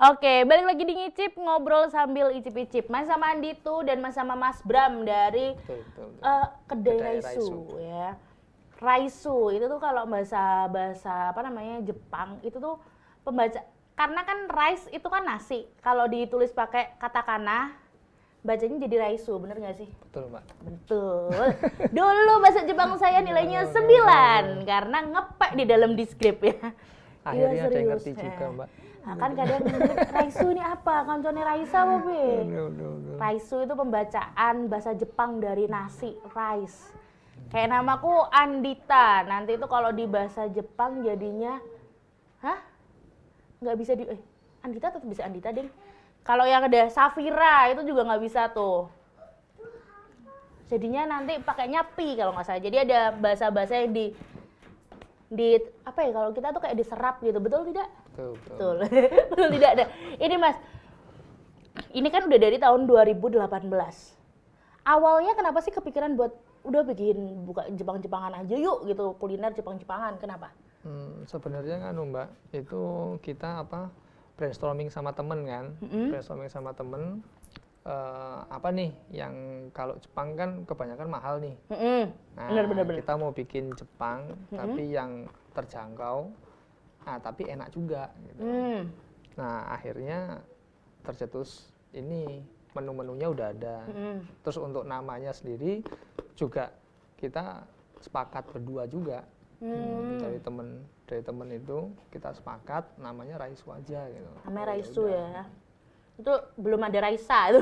Oke, balik lagi di Ngicip, ngobrol sambil icip-icip. Mas sama Anditu dan Mas sama Mas Bram dari Betul. Kedai Kedai Raisu ya. Raisu itu tuh kalau bahasa apa namanya Jepang itu tuh pembaca, karena kan rice itu kan nasi. Kalau ditulis pakai katakana bacanya jadi Raisu, bener nggak sih? Betul, Mbak. Betul. Dulu bahasa Jepang saya nilainya 9 karena ngepek di dalam deskrip ya. Akhirnya Iya, ada yang serius. ngerti juga, Mbak. Nah, kan kadang Raisu ini apa? Koncone Raisa apa, Be? Raisu itu pembacaan bahasa Jepang dari nasi, rice. Kayak namaku Andita. Nanti itu kalau di bahasa Jepang jadinya nggak bisa Andita tetap bisa Andita, Ding. Kalau yang ada Safira itu juga nggak bisa tuh. Jadinya nanti pakainya pi kalau nggak salah. Jadi ada bahasa-bahasa yang di apa ya, kalau kita tuh kayak diserap gitu, betul tidak? Betul. Betul tidak ada. Ini Mas, ini kan udah dari tahun 2018. Awalnya kenapa sih kepikiran buat udah bikin buka Jepang-Jepangan aja yuk gitu, kuliner Jepang-Jepangan, kenapa? Sebenarnya kan Mbak, itu kita brainstorming sama temen kan, brainstorming sama temen. Apa nih yang kalau Jepang kan kebanyakan mahal nih. Nah, Bener. kita mau bikin Jepang tapi yang terjangkau, tapi enak juga gitu. Nah, akhirnya tercetus ini, menu-menunya udah ada. Terus untuk namanya sendiri juga kita sepakat berdua juga. Dari temen itu kita sepakat namanya Raisu aja gitu. Namanya Raisu ya. Itu belum ada Raisa itu.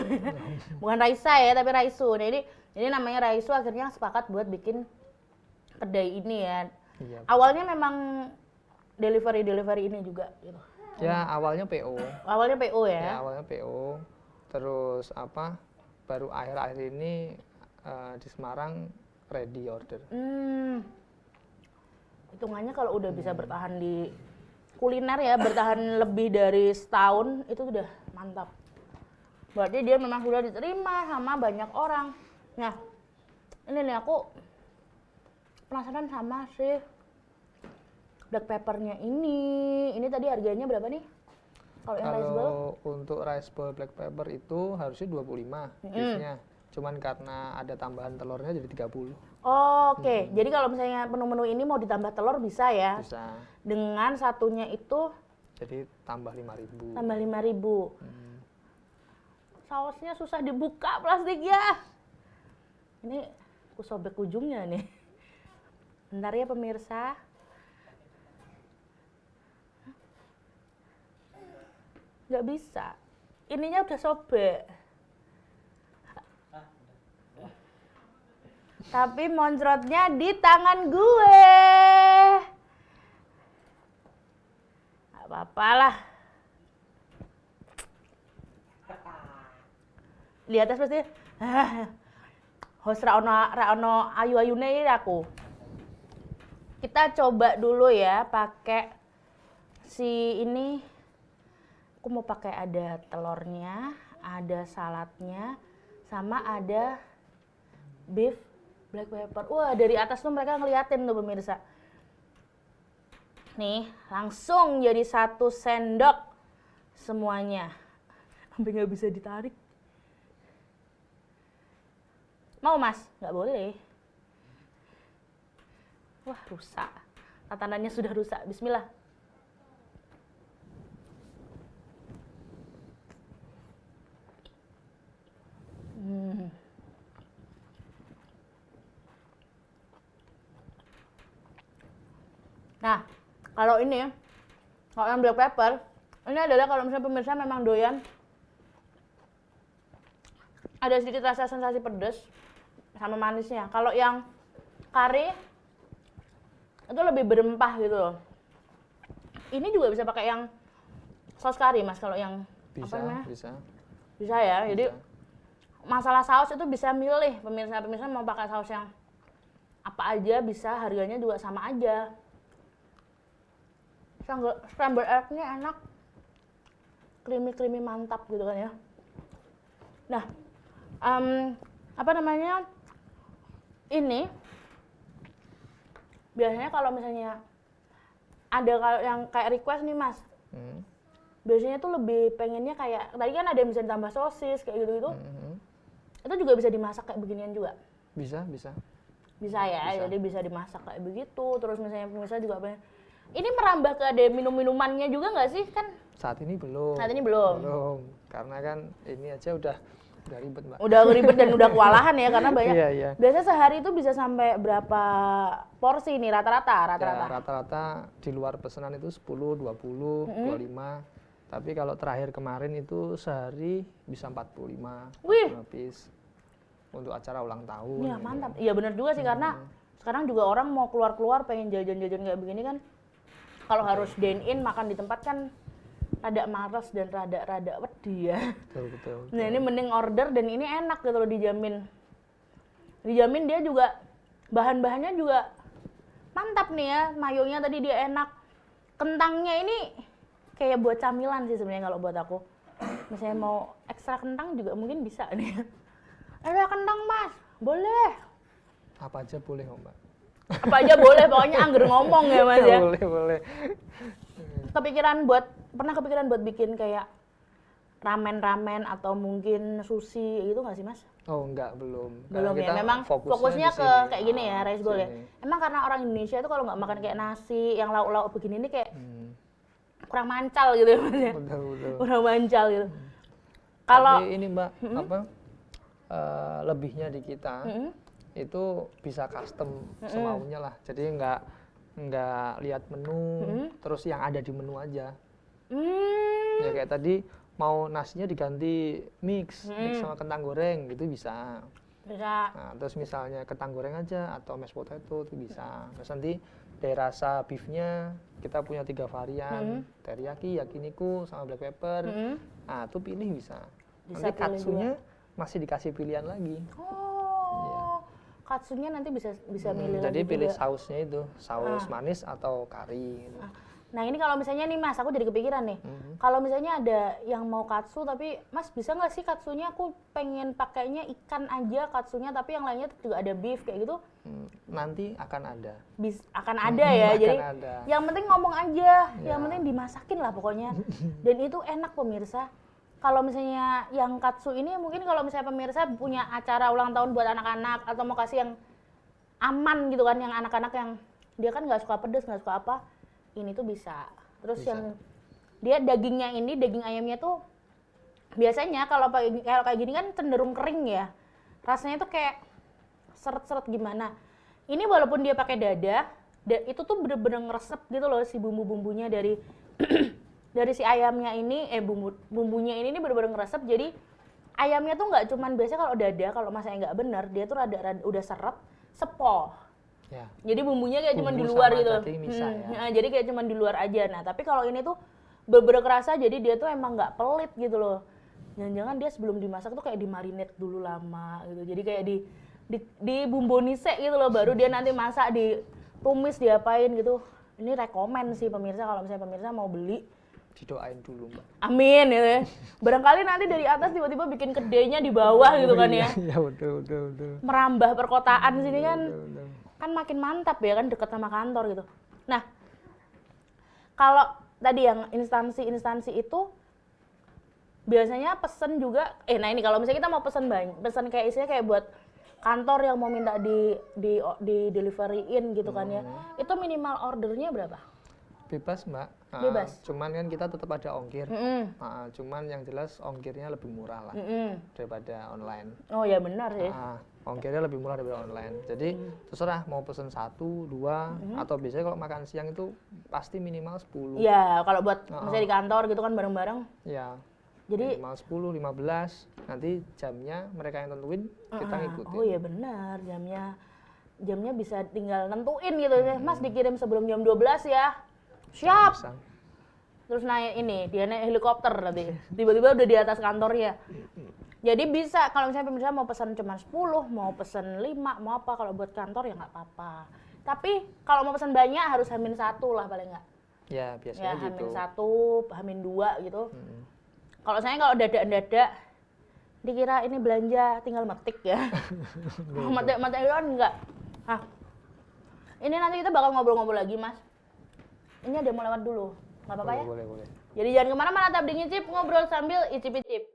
Bukan Raisa ya, tapi Raisu. Nah, ini namanya Raisu, akhirnya sepakat buat bikin kedai ini ya. Iya. Awalnya memang delivery ini juga gitu. Ya, awalnya PO. Awalnya PO ya. Ya, awalnya PO. Terus baru akhir-akhir ini di Semarang ready order. Hitungannya kalau udah bisa bertahan di kuliner ya, bertahan lebih dari setahun, itu udah mantap. Berarti dia memang sudah diterima sama banyak orang. Nah, ini nih aku penasaran sama si black peppernya ini. Ini tadi harganya berapa nih? Kalau yang rice bowl? Kalau untuk rice bowl black pepper itu harusnya 25 beefnya. Cuman karena ada tambahan telurnya jadi 30. Oke, jadi kalau misalnya menu-menu ini mau ditambah telur bisa ya? Bisa. Dengan satunya itu Jadi tambah 5.000. tambah 5.000. Sausnya susah dibuka plastiknya. Ini aku sobek ujungnya nih. Bentar ya pemirsa. Nggak bisa. Ininya udah sobek. Tapi moncrotnya di tangan gue. Gak apa-apa lah. Di atas pasti host Raono ayu-ayune ini aku. Kita coba dulu ya pakai si ini. Aku mau pakai ada telurnya, ada saladnya, sama ada beef black pepper. Wah, dari atas tuh mereka ngeliatin tuh pemirsa. Nih, langsung jadi 1 sendok semuanya. Sampai nggak bisa ditarik. Mau Mas? Nggak boleh. Wah, rusak. Tatanannya sudah rusak. Bismillah. Nah, kalau ini, kalau yang black pepper, ini adalah kalau misalnya pemirsa memang doyan, ada sedikit rasa sensasi pedas sama manisnya. Kalau yang kari, itu lebih berempah gitu loh. Ini juga bisa pakai yang saus kari Mas, kalau yang Bisa, apa namanya? Bisa ya, jadi masalah saus itu bisa milih pemirsa mau pakai saus yang apa aja bisa, harganya juga sama aja. Scrambled egg-nya enak, creamy mantap gitu kan ya. Nah, apa namanya, ini biasanya kalau misalnya ada kalau yang kayak request nih Mas, biasanya tuh lebih pengennya kayak, tadi kan ada yang bisa ditambah sosis kayak gitu-gitu. Itu juga bisa dimasak kayak beginian juga? Bisa. Bisa ya, jadi bisa dimasak kayak begitu. Terus misalnya pemirsa juga pengen, ini merambah ke ada minum-minumannya juga nggak sih kan? Saat ini belum. Karena kan ini aja udah ribet, Mbak. Udah ribet dan udah kewalahan ya, karena banyak. Iya. Biasanya sehari itu bisa sampai berapa porsi nih rata-rata? Ya, rata-rata di luar pesanan itu 10, 20, 25. Tapi kalau terakhir kemarin itu sehari bisa 45 piece untuk acara ulang tahun. Iya, mantap. Iya benar juga sih, karena sekarang juga orang mau keluar-keluar pengen jajan-jajan kayak begini kan. Kalau harus dine in makan di tempat kan rada malas dan rada wedi ya. Betul. Nah, ini mending order dan ini enak gitu loh, dijamin. Dijamin dia juga bahan-bahannya juga mantap nih ya. Mayonya tadi dia enak. Kentangnya ini kayak buat camilan sih sebenarnya kalau buat aku. Misalnya mau ekstra kentang juga mungkin bisa nih. Ada kentang, Mas. Boleh. Apa aja boleh, Mbak. Apa aja boleh, pokoknya angger ngomong ya, Mas ya. Boleh. Pernah kepikiran buat bikin kayak ramen atau mungkin sushi gitu nggak sih, Mas? Oh, enggak, belum. Belum ya, memang fokusnya ke kayak gini ya, rice bowl ya. Emang karena orang Indonesia itu kalau nggak makan kayak nasi, yang lauk-lauk begini ini kayak kurang mancal gitu ya, Mas ya. Betul. Kurang mancal gitu. Kalau tapi ini, Mbak, lebihnya di kita itu bisa custom semaunya lah. Jadi nggak lihat menu, terus yang ada di menu aja. Ya kayak tadi mau nasinya diganti mix sama kentang goreng gitu bisa. Nah, terus misalnya kentang goreng aja atau mashed potato itu bisa. Terus nanti dari rasa beefnya kita punya 3 varian, teriyaki, yakiniku, sama black pepper. Nah, itu pilih bisa. Nanti katsunya masih dikasih pilihan lagi. Katsunya nanti bisa milih jadi lagi pilih juga. Sausnya itu, saus manis atau kari gitu. Nah ini kalau misalnya nih Mas, aku jadi kepikiran nih. Kalau misalnya ada yang mau katsu tapi Mas bisa nggak sih katsunya aku pengen pakainya ikan aja katsunya, tapi yang lainnya juga ada beef kayak gitu? Nanti akan ada. Akan ada ya, jadi ada. yang penting ngomong aja, yang penting dimasakin lah pokoknya. Dan itu enak pemirsa. Kalau misalnya yang katsu ini mungkin kalau misalnya pemirsa punya acara ulang tahun buat anak-anak atau mau kasih yang aman gitu kan, yang anak-anak yang dia kan nggak suka pedas, nggak suka apa, ini tuh bisa. Terus yang dia dagingnya ini, daging ayamnya tuh biasanya kalau kayak gini kan cenderung kering ya, rasanya tuh kayak seret-seret gimana. Ini walaupun dia pakai dada, itu tuh bener-bener ngeresep gitu loh si bumbu-bumbunya dari dari si ayamnya ini, bumbunya ini bener-bener ngeresep. Jadi ayamnya tuh nggak cuman biasanya kalau dada, kalau masaknya nggak bener, dia tuh rada udah seret, sepol. Ya. Jadi bumbunya kayak cuman di luar gitu. Nah, jadi kayak cuman di luar aja. Nah, tapi kalau ini tuh bener-bener kerasa, jadi dia tuh emang nggak pelit gitu loh. Jangan-jangan dia sebelum dimasak tuh kayak dimarinate dulu lama gitu. Jadi kayak di bumbonise gitu loh, baru dia nanti masak, ditumis, diapain gitu. Ini rekomen sih pemirsa, kalau misalnya pemirsa mau beli, didoain dulu, Mbak. Amin gitu ya. Barangkali nanti dari atas tiba-tiba bikin kedainya di bawah gitu kan ya. Iya, betul. Merambah perkotaan sini kan. Betul. Kan makin mantap ya kan, dekat sama kantor gitu. Nah, kalau tadi yang instansi itu biasanya pesen juga, nah ini kalau misalnya kita mau pesen kayak isinya kayak buat kantor yang mau minta di delivery-in gitu kan ya, itu minimal ordernya berapa? Bebas, Mbak. Bebas. Cuman kan kita tetap ada ongkir. Cuman yang jelas ongkirnya lebih murah lah daripada online. Oh ya benar sih. Ongkirnya lebih murah daripada online. Jadi terserah mau pesen 1, 2, atau biasanya kalau makan siang itu pasti minimal 10. Iya, kalau buat misalnya di kantor gitu kan bareng-bareng. Iya. Jadi minimal 10, 15. Nanti jamnya mereka yang tentuin, kita ngikutin. Oh iya benar, jamnya bisa tinggal nentuin gitu ya. Mas dikirim sebelum jam 12 ya. Siap. Terus naik dia naik helikopter nanti. Tiba-tiba udah di atas kantornya. Jadi bisa kalau misalnya pemirsa mau pesan cuma 10, mau pesan 5, mau apa, kalau buat kantor ya nggak apa-apa. Tapi kalau mau pesan banyak harus H-1 lah paling nggak. Ya biasanya gitu. H-1, H-2 gitu. Kalau kalau dada dikira ini belanja tinggal metik ya. Metik kan enggak. Ini nanti kita bakal ngobrol-ngobrol lagi, Mas. Ini ada yang mau lewat dulu. Nggak apa-apa ya? Boleh. Jadi jangan kemana-mana, tetap di Ngicip, ngobrol sambil icip-icip.